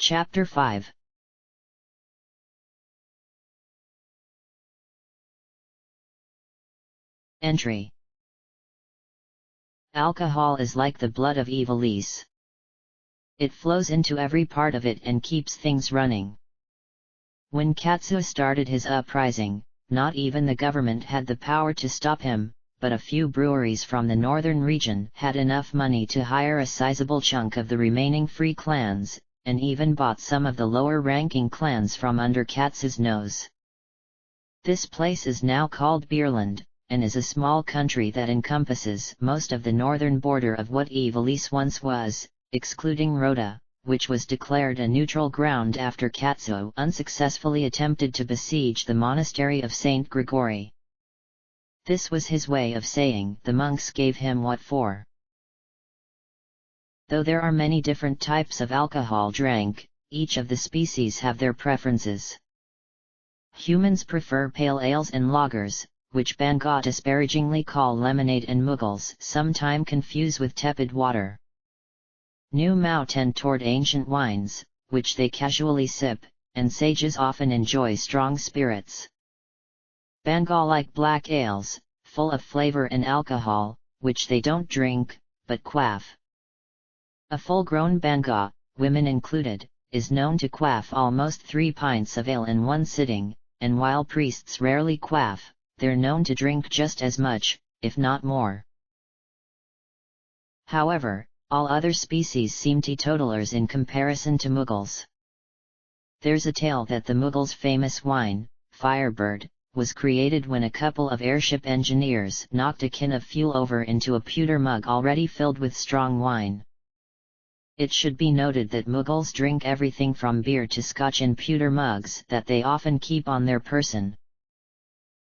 Chapter 5. Entry. Alcohol is like the blood of Ivalice. It flows into every part of it and keeps things running. When Katsuo started his uprising, not even the government had the power to stop him, but a few breweries from the northern region had enough money to hire a sizable chunk of the remaining free clans, and even bought some of the lower-ranking clans from under Katsuo's nose. This place is now called Beerland, and is a small country that encompasses most of the northern border of what Ivalice once was, excluding Rhoda, which was declared a neutral ground after Katsuo unsuccessfully attempted to besiege the monastery of Saint Gregory. This was his way of saying the monks gave him what for. Though there are many different types of alcohol drank, each of the species have their preferences. Humans prefer pale ales and lagers, which Bengal disparagingly call lemonade, and Mughals sometimes confuse with tepid water. New Mao tend toward ancient wines, which they casually sip, and sages often enjoy strong spirits. Bengal like black ales, full of flavor and alcohol, which they don't drink, but quaff. A full-grown Bengal, women included, is known to quaff almost 3 pints of ale in one sitting, and while priests rarely quaff, they're known to drink just as much, if not more. However, all other species seem teetotalers in comparison to Mughals. There's a tale that the Mughals' famous wine, Firebird, was created when a couple of airship engineers knocked a can of fuel over into a pewter mug already filled with strong wine. It should be noted that Mughals drink everything from beer to scotch in pewter mugs that they often keep on their person.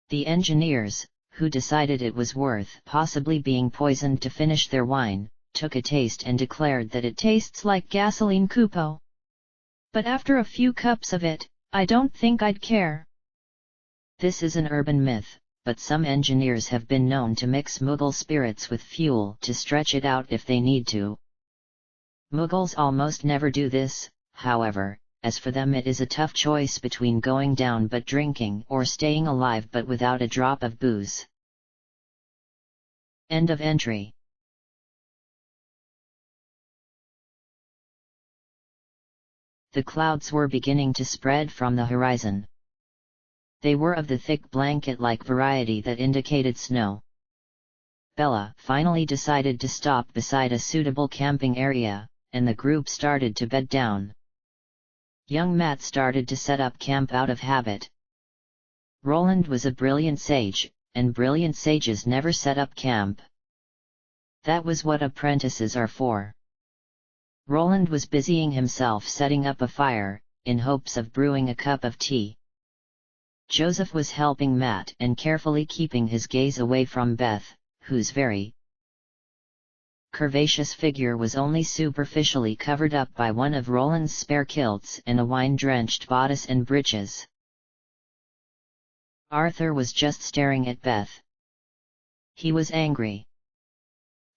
The engineers, who decided it was worth possibly being poisoned to finish their wine, took a taste and declared that it tastes like gasoline Kupo. But after a few cups of it, I don't think I'd care. This is an urban myth, but some engineers have been known to mix Mughal spirits with fuel to stretch it out if they need to. Mughals almost never do this, however, as for them it is a tough choice between going down but drinking or staying alive but without a drop of booze. End of entry. The clouds were beginning to spread from the horizon. They were of the thick blanket-like variety that indicated snow. Bella finally decided to stop beside a suitable camping area, and the group started to bed down. Young Matt started to set up camp out of habit. Roland was a brilliant sage, and brilliant sages never set up camp. That was what apprentices are for. Roland was busying himself setting up a fire, in hopes of brewing a cup of tea. Joseph was helping Matt and carefully keeping his gaze away from Beth, whose very curvaceous figure was only superficially covered up by one of Roland's spare kilts and a wine-drenched bodice and breeches. Arthur was just staring at Beth. He was angry.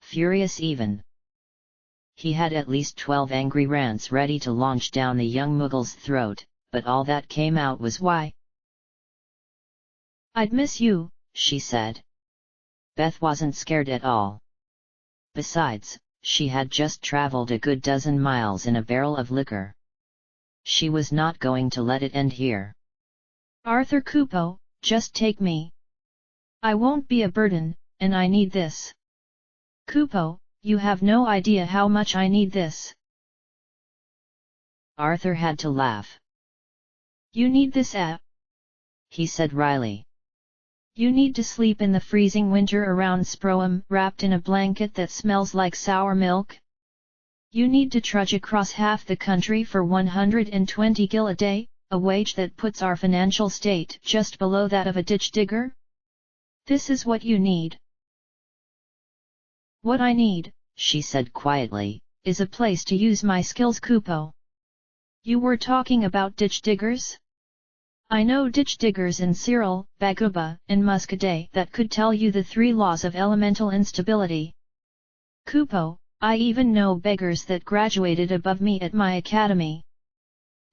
Furious even. He had at least 12 angry rants ready to launch down the young Muggle's throat, but all that came out was why. "I'd miss you," she said. Beth wasn't scared at all. Besides, she had just traveled a good dozen miles in a barrel of liquor. She was not going to let it end here. "Arthur Kupo, just take me. I won't be a burden, and I need this. Kupo, you have no idea how much I need this." Arthur had to laugh. "You need this, he said wryly. "You need to sleep in the freezing winter around Sproum, wrapped in a blanket that smells like sour milk? You need to trudge across half the country for 120 gil a day, a wage that puts our financial state just below that of a ditch digger? This is what you need." "What I need," she said quietly, "is a place to use my skills, Kupo." "You were talking about ditch diggers? I know ditch diggers in Cyril, Baguba, and Muscadet that could tell you the 3 laws of elemental instability. Kupo, I even know beggars that graduated above me at my academy.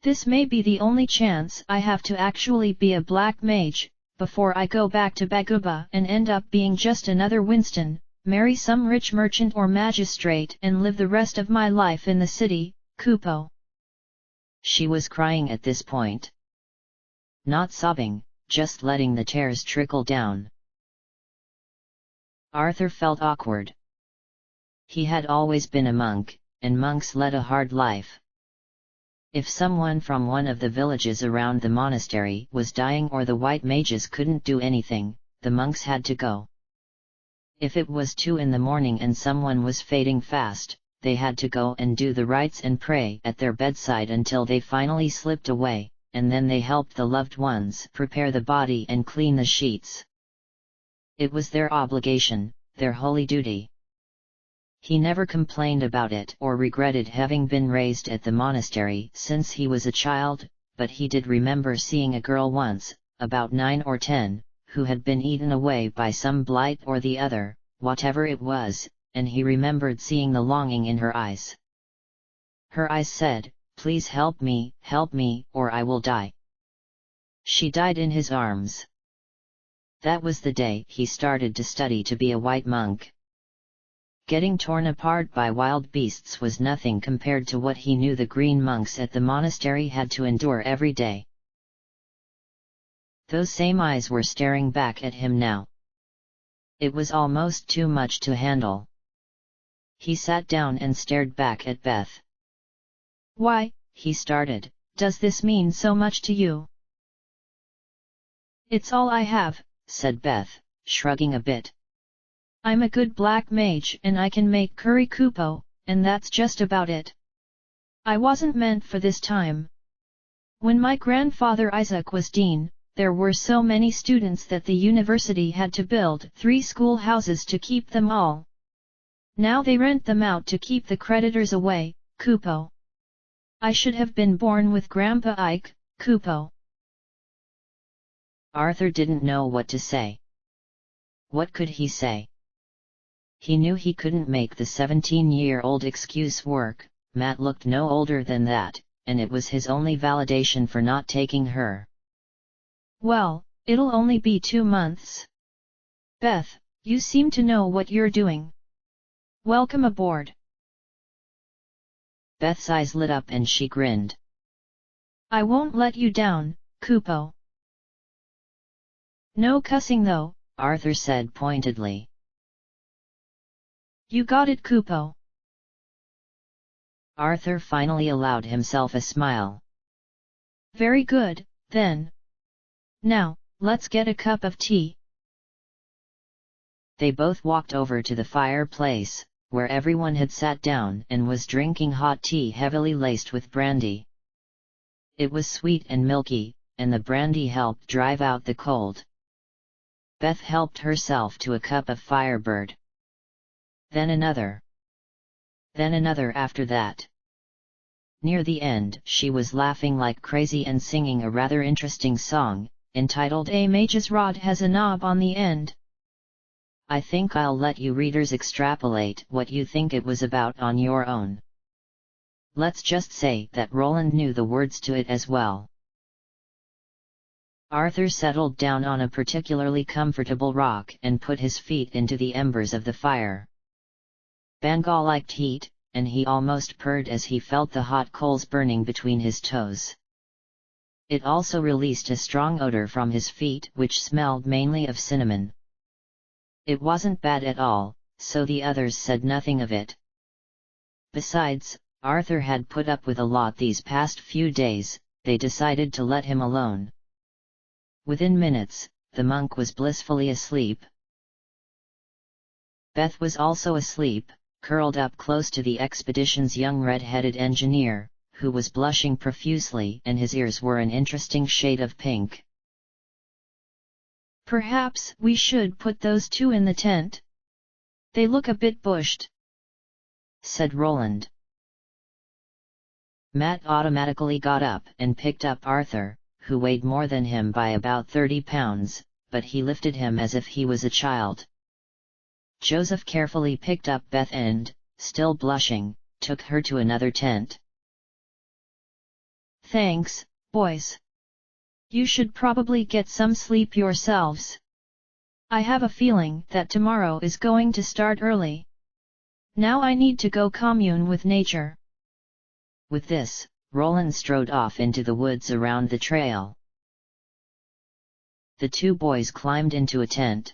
This may be the only chance I have to actually be a black mage, before I go back to Baguba and end up being just another Winston, marry some rich merchant or magistrate and live the rest of my life in the city, Kupo." She was crying at this point. Not sobbing, just letting the tears trickle down. Arthur felt awkward. He had always been a monk, and monks led a hard life. If someone from one of the villages around the monastery was dying or the white mages couldn't do anything, the monks had to go. If it was 2 in the morning and someone was fading fast, they had to go and do the rites and pray at their bedside until they finally slipped away, and then they helped the loved ones prepare the body and clean the sheets. It was their obligation, their holy duty. He never complained about it or regretted having been raised at the monastery since he was a child, but he did remember seeing a girl once, about 9 or 10, who had been eaten away by some blight or the other, whatever it was, and he remembered seeing the longing in her eyes. Her eyes said, "Please help me, or I will die." She died in his arms. That was the day he started to study to be a white monk. Getting torn apart by wild beasts was nothing compared to what he knew the green monks at the monastery had to endure every day. Those same eyes were staring back at him now. It was almost too much to handle. He sat down and stared back at Beth. "Why," he started, "does this mean so much to you?" "It's all I have," said Beth, shrugging a bit. "I'm a good black mage and I can make curry kupo, and that's just about it. I wasn't meant for this time. When my grandfather Isaac was dean, there were so many students that the university had to build 3 schoolhouses to keep them all. Now they rent them out to keep the creditors away, kupo. I should have been born with Grandpa Ike, kupo." Arthur didn't know what to say. What could he say? He knew he couldn't make the 17-year-old excuse work. Matt looked no older than that, and it was his only validation for not taking her. "Well, it'll only be 2 months. Beth, you seem to know what you're doing. Welcome aboard." Beth's eyes lit up and she grinned. "I won't let you down, kupo." "No cussing though," Arthur said pointedly. "You got it, kupo." Arthur finally allowed himself a smile. "Very good, then. Now, let's get a cup of tea." They both walked over to the fireplace, where everyone had sat down and was drinking hot tea heavily laced with brandy. It was sweet and milky, and the brandy helped drive out the cold. Beth helped herself to a cup of Firebird. Then another. Then another after that. Near the end, she was laughing like crazy and singing a rather interesting song, entitled "A Mage's Rod Has a Knob on the End." I think I'll let you readers extrapolate what you think it was about on your own. Let's just say that Roland knew the words to it as well. Arthur settled down on a particularly comfortable rock and put his feet into the embers of the fire. Bangal liked heat, and he almost purred as he felt the hot coals burning between his toes. It also released a strong odor from his feet which smelled mainly of cinnamon. It wasn't bad at all, so the others said nothing of it. Besides, Arthur had put up with a lot these past few days. They decided to let him alone. Within minutes, the monk was blissfully asleep. Beth was also asleep, curled up close to the expedition's young red-headed engineer, who was blushing profusely and his ears were an interesting shade of pink. "Perhaps we should put those 2 in the tent. They look a bit bushed," said Roland. Matt automatically got up and picked up Arthur, who weighed more than him by about 30 pounds, but he lifted him as if he was a child. Joseph carefully picked up Beth and, still blushing, took her to another tent. Thanks, boys. You should probably get some sleep yourselves. I have a feeling that tomorrow is going to start early. Now I need to go commune with nature. With this, Roland strode off into the woods around the trail. The two boys climbed into a tent.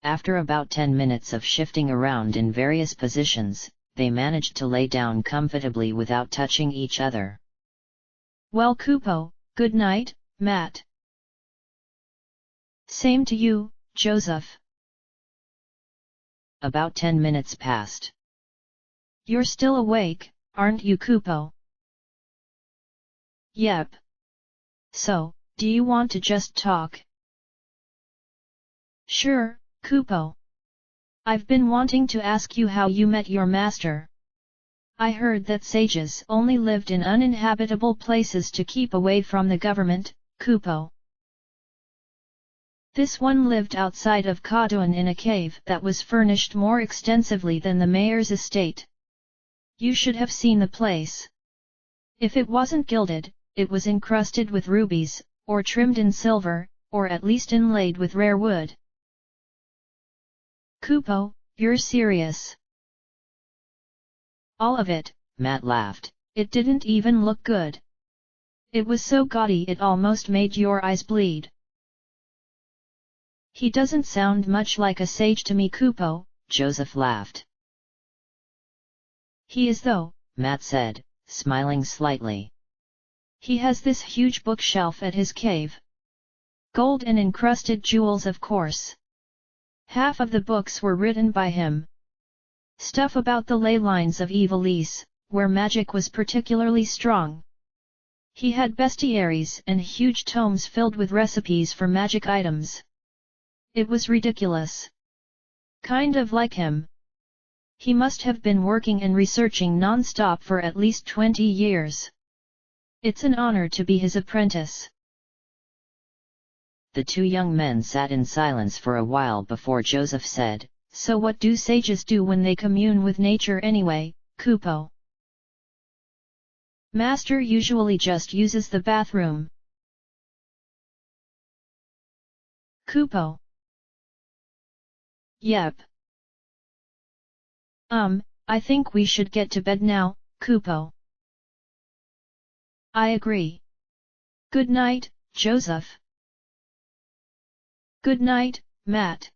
After about 10 minutes of shifting around in various positions, they managed to lay down comfortably without touching each other. Well, Kupo, good night, Matt. Same to you, Joseph. About 10 minutes passed. You're still awake, aren't you, Kupo? Yep. So, do you want to just talk? Sure, Kupo. I've been wanting to ask you how you met your master. I heard that sages only lived in uninhabitable places to keep away from the government, Kupo. This one lived outside of Katoan in a cave that was furnished more extensively than the mayor's estate. You should have seen the place. If it wasn't gilded, it was encrusted with rubies, or trimmed in silver, or at least inlaid with rare wood. Kupo, you're serious. All of it, Matt laughed. It didn't even look good. It was so gaudy it almost made your eyes bleed. He doesn't sound much like a sage to me, Kupo, Joseph laughed. He is though, Matt said, smiling slightly. He has this huge bookshelf at his cave. Gold and encrusted jewels, of course. Half of the books were written by him. Stuff about the ley lines of Ivalice, where magic was particularly strong. He had bestiaries and huge tomes filled with recipes for magic items. It was ridiculous. Kind of like him. He must have been working and researching non-stop for at least 20 years. It's an honor to be his apprentice. The two young men sat in silence for a while before Joseph said, So what do sages do when they commune with nature anyway, Kupo? Master usually just uses the bathroom. Kupo. Yep. I think we should get to bed now, Kupo. I agree. Good night, Joseph. Good night, Matt.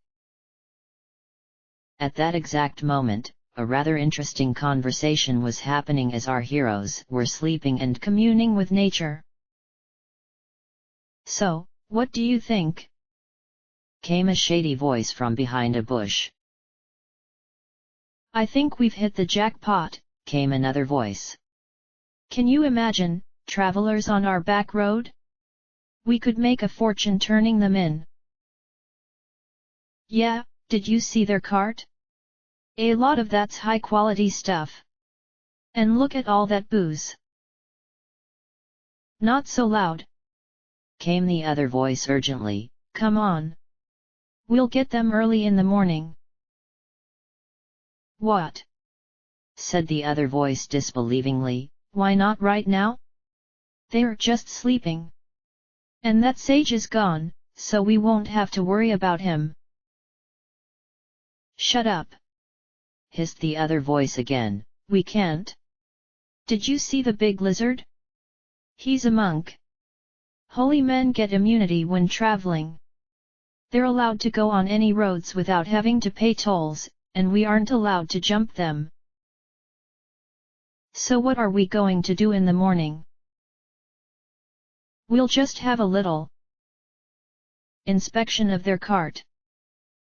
At that exact moment, a rather interesting conversation was happening as our heroes were sleeping and communing with nature. So, what do you think? Came a shady voice from behind a bush. I think we've hit the jackpot, came another voice. Can you imagine, travelers on our back road? We could make a fortune turning them in. Yeah, did you see their cart? A lot of that's high-quality stuff. And look at all that booze. Not so loud, came the other voice urgently. Come on. We'll get them early in the morning. What? Said the other voice disbelievingly. Why not right now? They're just sleeping. And that sage is gone, so we won't have to worry about him. Shut up, hissed the other voice again. We can't. Did you see the big lizard? He's a monk. Holy men get immunity when traveling. They're allowed to go on any roads without having to pay tolls, and we aren't allowed to jump them. So what are we going to do in the morning? We'll just have a little inspection of their cart.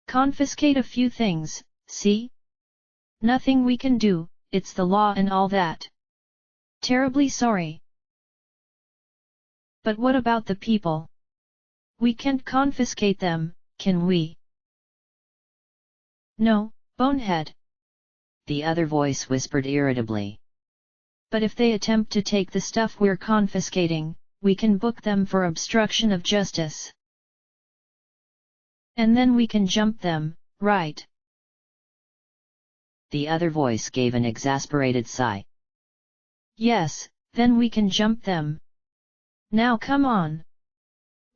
Confiscate a few things, see? Nothing we can do, it's the law and all that. Terribly sorry. But what about the people? We can't confiscate them, can we? No, bonehead, the other voice whispered irritably. But if they attempt to take the stuff we're confiscating, we can book them for obstruction of justice. And then we can jump them, right? The other voice gave an exasperated sigh. Yes, Then we can jump them. Now come on.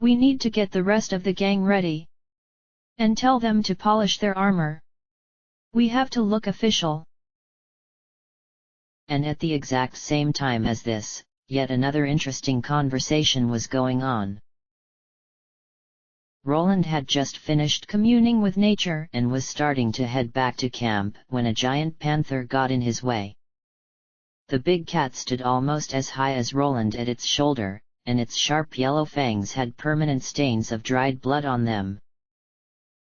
We need to get the rest of the gang ready. And tell them to polish their armor. We have to look official. And at the exact same time as this, yet another interesting conversation was going on. Roland had just finished communing with nature and was starting to head back to camp when a giant panther got in his way. The big cat stood almost as high as Roland at its shoulder, and its sharp yellow fangs had permanent stains of dried blood on them.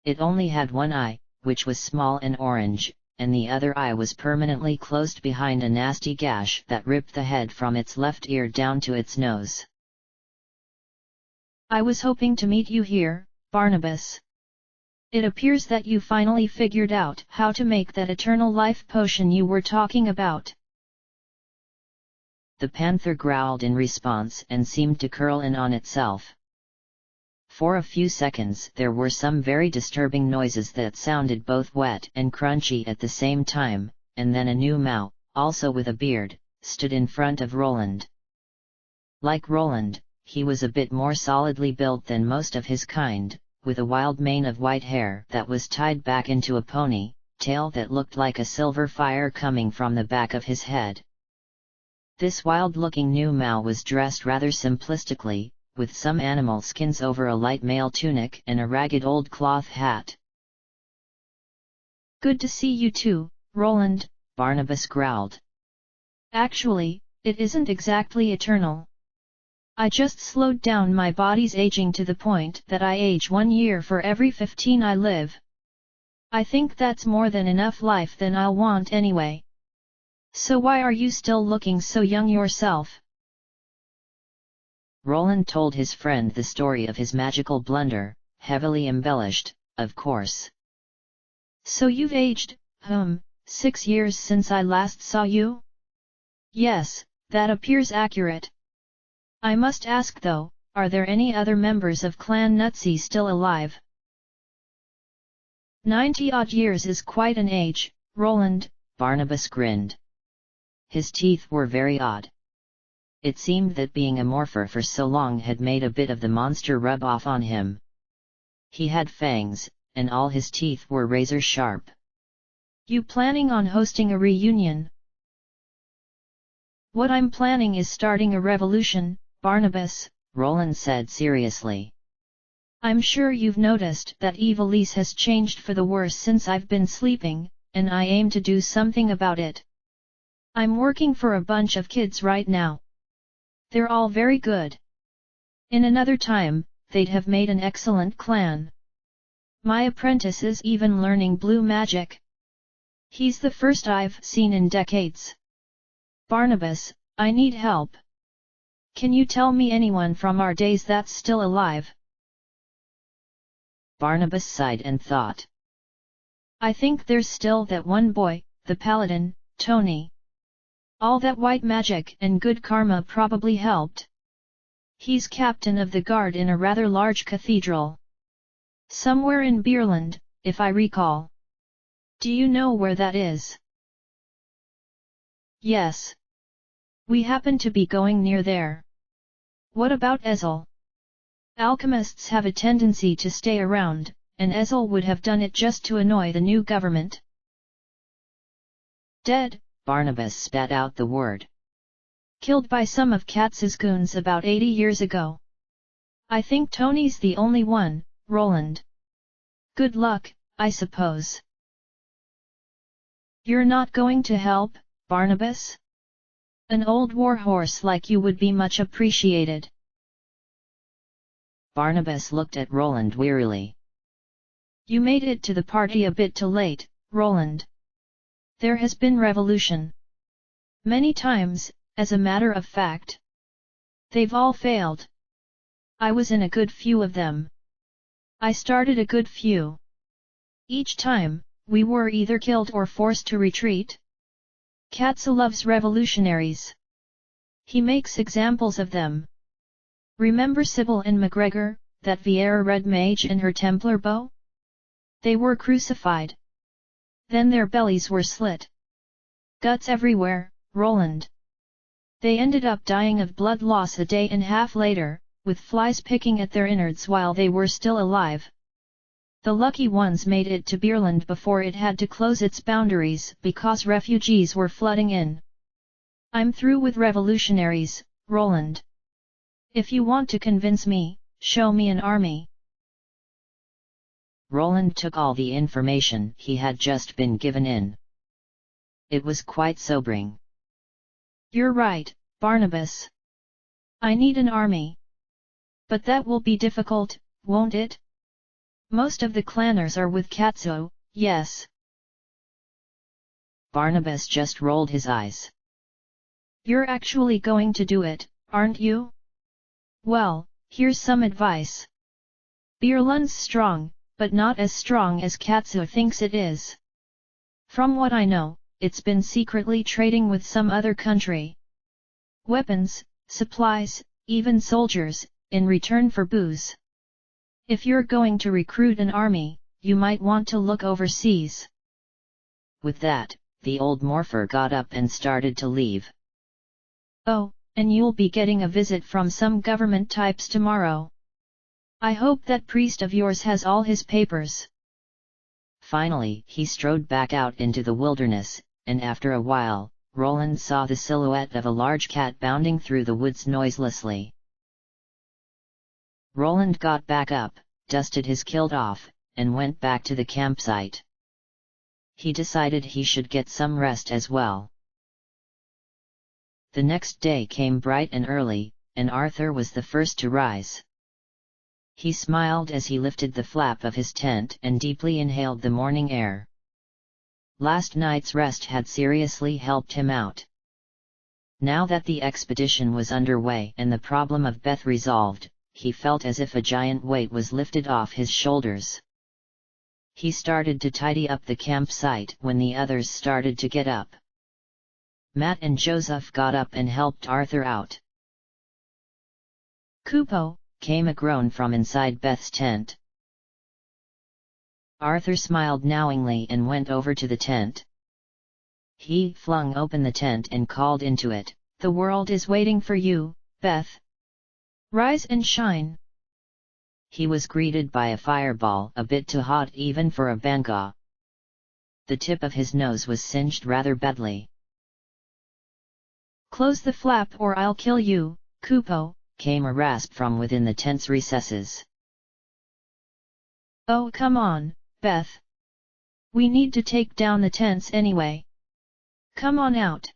It only had one eye, which was small and orange, and the other eye was permanently closed behind a nasty gash that ripped the head from its left ear down to its nose. I was hoping to meet you here, Barnabas. It appears that you finally figured out how to make that eternal life potion you were talking about. The panther growled in response and seemed to curl in on itself. For a few seconds there were some very disturbing noises that sounded both wet and crunchy at the same time, and then a new Mao, also with a beard, stood in front of Roland. Like Roland, he was a bit more solidly built than most of his kind, with a wild mane of white hair that was tied back into a pony tail that looked like a silver fire coming from the back of his head. This wild-looking new Mao was dressed rather simplistically, with some animal skins over a light mail tunic and a ragged old cloth hat. Good to see you too, Roland, Barnabas growled. Actually, it isn't exactly eternal. I just slowed down my body's aging to the point that I age 1 year for every 15 I live. I think that's more than enough life than I'll want anyway. So why are you still looking so young yourself? Roland told his friend the story of his magical blunder, heavily embellished, of course. So you've aged, 6 years since I last saw you? Yes, that appears accurate. I must ask though, are there any other members of Clan Nutsy still alive? 90-odd years is quite an age, Roland, Barnabas grinned. His teeth were very odd. It seemed that being a morpher for so long had made a bit of the monster rub off on him. He had fangs, and all his teeth were razor sharp. You planning on hosting a reunion? What I'm planning is starting a revolution, Barnabas, Roland said seriously. I'm sure you've noticed that Ivalice has changed for the worse since I've been sleeping, and I aim to do something about it. I'm working for a bunch of kids right now. They're all very good. In another time, they'd have made an excellent clan. My apprentice is even learning blue magic. He's the first I've seen in decades. Barnabas, I need help. Can you tell me anyone from our days that's still alive? Barnabas sighed and thought. I think there's still that one boy, the paladin, Tony. All that white magic and good karma probably helped. He's captain of the guard in a rather large cathedral. Somewhere in Beerland, if I recall. Do you know where that is? Yes. We happen to be going near there. What about Ezel? Alchemists have a tendency to stay around, and Ezel would have done it just to annoy the new government. Dead, Barnabas spat out the word. Killed by some of Katz's goons about 80 years ago. I think Tony's the only one, Roland. Good luck, I suppose. You're not going to help, Barnabas? An old warhorse like you would be much appreciated. Barnabas looked at Roland wearily. You made it to the party a bit too late, Roland. There has been revolution. Many times, as a matter of fact. They've all failed. I was in a good few of them. I started a good few. Each time, we were either killed or forced to retreat. Katsu loves revolutionaries. He makes examples of them. Remember Sybil and MacGregor, that Vieira Red Mage and her Templar bow? They were crucified. Then their bellies were slit. Guts everywhere, Roland. They ended up dying of blood loss a day and a half later, with flies picking at their innards while they were still alive. The lucky ones made it to Beerland before it had to close its boundaries because refugees were flooding in. I'm through with revolutionaries, Roland. If you want to convince me, show me an army. Roland took all the information he had just been given in. It was quite sobering. You're right, Barnabas. I need an army. But that will be difficult, won't it? Most of the clanners are with Katsuo, yes. Barnabas just rolled his eyes. You're actually going to do it, aren't you? Well, here's some advice. Beerland's strong, but not as strong as Katsuo thinks it is. From what I know, it's been secretly trading with some other country. Weapons, supplies, even soldiers, in return for booze. If you're going to recruit an army, you might want to look overseas. With that, the old morpher got up and started to leave. Oh, and you'll be getting a visit from some government types tomorrow. I hope that priest of yours has all his papers. Finally, he strode back out into the wilderness, and after a while, Roland saw the silhouette of a large cat bounding through the woods noiselessly. Roland got back up, dusted his kilt off, and went back to the campsite. He decided he should get some rest as well. The next day came bright and early, and Arthur was the first to rise. He smiled as he lifted the flap of his tent and deeply inhaled the morning air. Last night's rest had seriously helped him out. Now that the expedition was underway and the problem of Beth resolved, he felt as if a giant weight was lifted off his shoulders. He started to tidy up the campsite when the others started to get up. Matt and Joseph got up and helped Arthur out. Kupo, came a groan from inside Beth's tent. Arthur smiled knowingly and went over to the tent. He flung open the tent and called into it, "The world is waiting for you, Beth. Rise and shine." He was greeted by a fireball a bit too hot even for a banga. The tip of his nose was singed rather badly. "Close the flap or I'll kill you, Kupo," came a rasp from within the tent's recesses. "Oh come on, Beth. We need to take down the tents anyway. Come on out."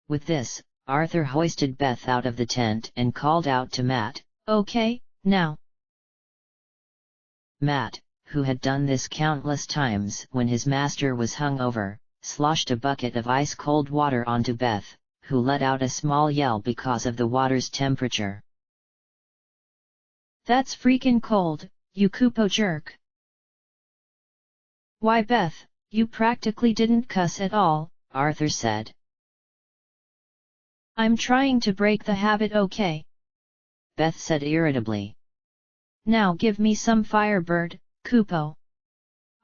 With this, Arthur hoisted Beth out of the tent and called out to Matt, "Okay, now." Matt, who had done this countless times when his master was hungover, sloshed a bucket of ice-cold water onto Beth, who let out a small yell because of the water's temperature. "That's freaking cold, you Kupo jerk." "Why Beth, you practically didn't cuss at all," Arthur said. "I'm trying to break the habit, okay?" Beth said irritably. "Now give me some Firebird, Kupo.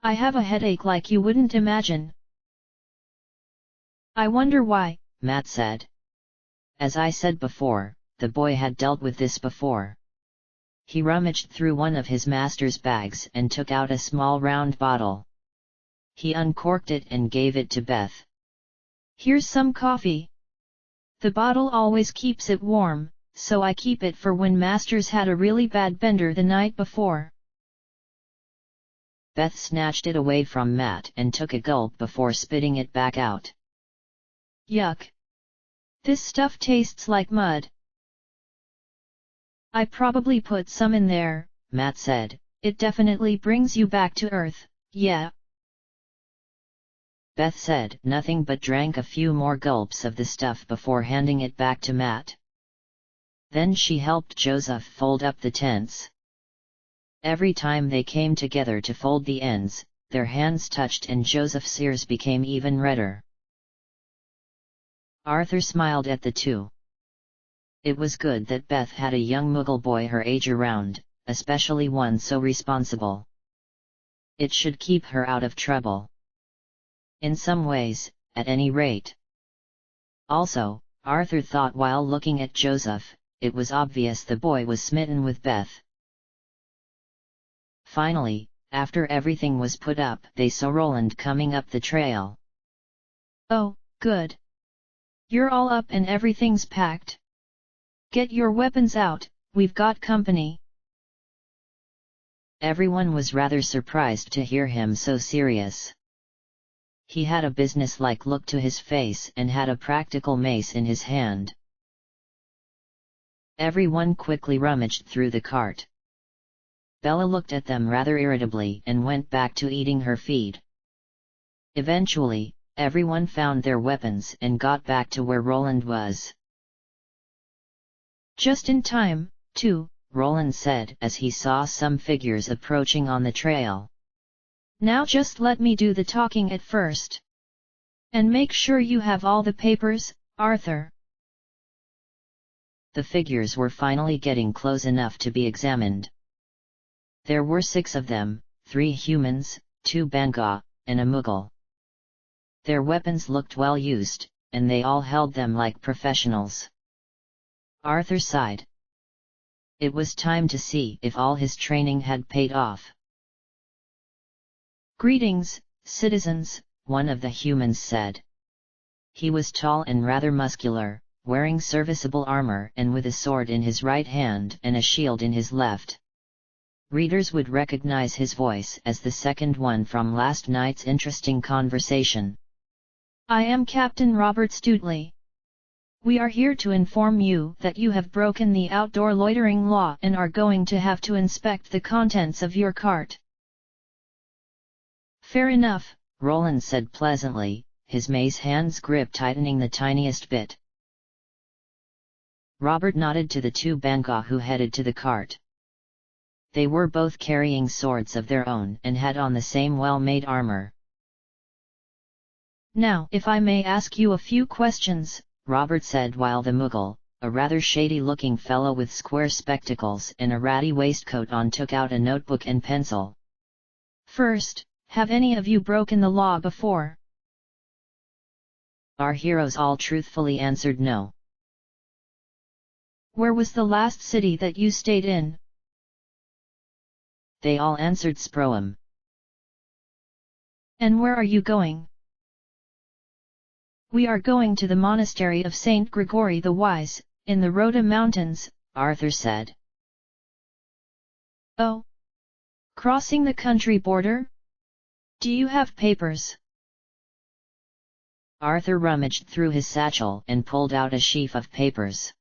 I have a headache like you wouldn't imagine." "I wonder why," Matt said. As I said before, the boy had dealt with this before. He rummaged through one of his master's bags and took out a small round bottle. He uncorked it and gave it to Beth. "Here's some coffee. The bottle always keeps it warm, so I keep it for when master's had a really bad bender the night before." Beth snatched it away from Matt and took a gulp before spitting it back out. "Yuck! This stuff tastes like mud." "I probably put some in there," Matt said. "It definitely brings you back to earth, yeah." Beth said nothing but drank a few more gulps of the stuff before handing it back to Matt. Then she helped Joseph fold up the tents. Every time they came together to fold the ends, their hands touched and Joseph's ears became even redder. Arthur smiled at the two. It was good that Beth had a young Muggle boy her age around, especially one so responsible. It should keep her out of trouble. In some ways, at any rate. Also, Arthur thought while looking at Joseph. It was obvious the boy was smitten with Beth. Finally, after everything was put up, they saw Roland coming up the trail. "Oh, good. You're all up and everything's packed. Get your weapons out, we've got company." Everyone was rather surprised to hear him so serious. He had a businesslike look to his face and had a practical mace in his hand. Everyone quickly rummaged through the cart. Bella looked at them rather irritably and went back to eating her feed. Eventually, everyone found their weapons and got back to where Roland was. "Just in time, too," Roland said as he saw some figures approaching on the trail. "Now just let me do the talking at first. And make sure you have all the papers, Arthur." The figures were finally getting close enough to be examined. There were 6 of them, 3 humans, 2 Banga, and a Mughal. Their weapons looked well used, and they all held them like professionals. Arthur sighed. It was time to see if all his training had paid off. "Greetings, citizens," one of the humans said. He was tall and rather muscular, wearing serviceable armor and with a sword in his right hand and a shield in his left. Readers would recognize his voice as the second one from last night's interesting conversation. "I am Captain Robert Stuteley. We are here to inform you that you have broken the outdoor loitering law and are going to have to inspect the contents of your cart." "Fair enough," Roland said pleasantly, his mace hand's grip tightening the tiniest bit. Robert nodded to the 2 Banga who headed to the cart. They were both carrying swords of their own and had on the same well-made armor. "Now, if I may ask you a few questions," Robert said while the Mughal, a rather shady-looking fellow with square spectacles and a ratty waistcoat on, took out a notebook and pencil. "First, have any of you broken the law before?" Our heroes all truthfully answered no. "Where was the last city that you stayed in?" They all answered Sproum. "And where are you going?" "We are going to the monastery of Saint Gregory the Wise, in the Rhoda Mountains," Arthur said. "Oh? Crossing the country border? Do you have papers?" Arthur rummaged through his satchel and pulled out a sheaf of papers.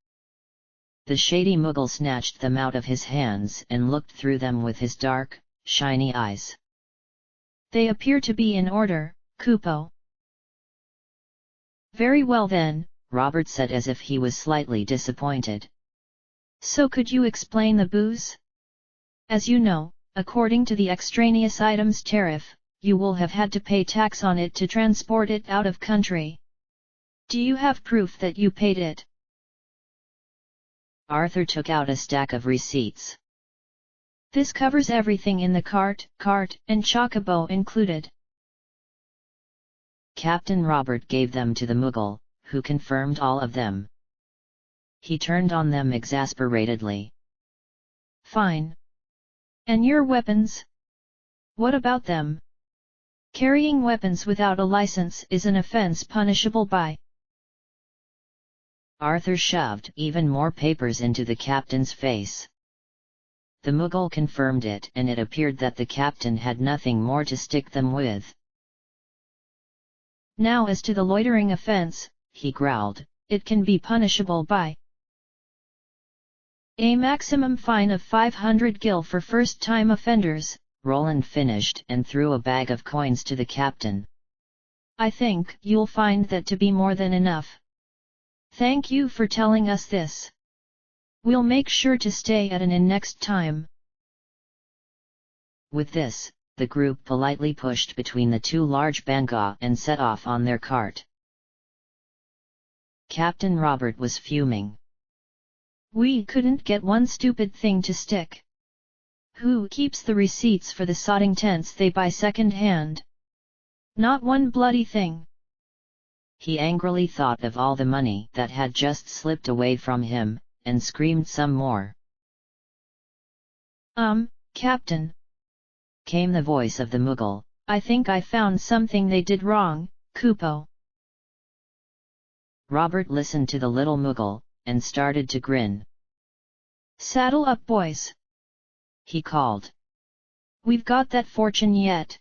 The shady Mughal snatched them out of his hands and looked through them with his dark, shiny eyes. "They appear to be in order, Kupo." "Very well then," Robert said as if he was slightly disappointed. "So could you explain the booze? As you know, according to the extraneous items tariff, you will have had to pay tax on it to transport it out of country. Do you have proof that you paid it?" Arthur took out a stack of receipts. "This covers everything in the cart, and chocobo included." Captain Robert gave them to the Mughal, who confirmed all of them. He turned on them exasperatedly. "Fine. And your weapons? What about them? Carrying weapons without a license is an offense punishable by—" Arthur shoved even more papers into the captain's face. The Mughal confirmed it, and it appeared that the captain had nothing more to stick them with. "Now as to the loitering offense," he growled, "it can be punishable by a maximum fine of 500 gil for first-time offenders," Roland finished and threw a bag of coins to the captain. "I think you'll find that to be more than enough. Thank you for telling us this. We'll make sure to stay at an inn next time." With this, the group politely pushed between the 2 large Banga and set off on their cart. Captain Robert was fuming. "We couldn't get one stupid thing to stick. Who keeps the receipts for the sodding tents they buy second-hand? Not one bloody thing." He angrily thought of all the money that had just slipped away from him, and screamed some more. Captain," came the voice of the Mughal. "I think I found something they did wrong, Kupo." Robert listened to the little Mughal, and started to grin. "Saddle up, boys!" he called. "We've got that fortune yet."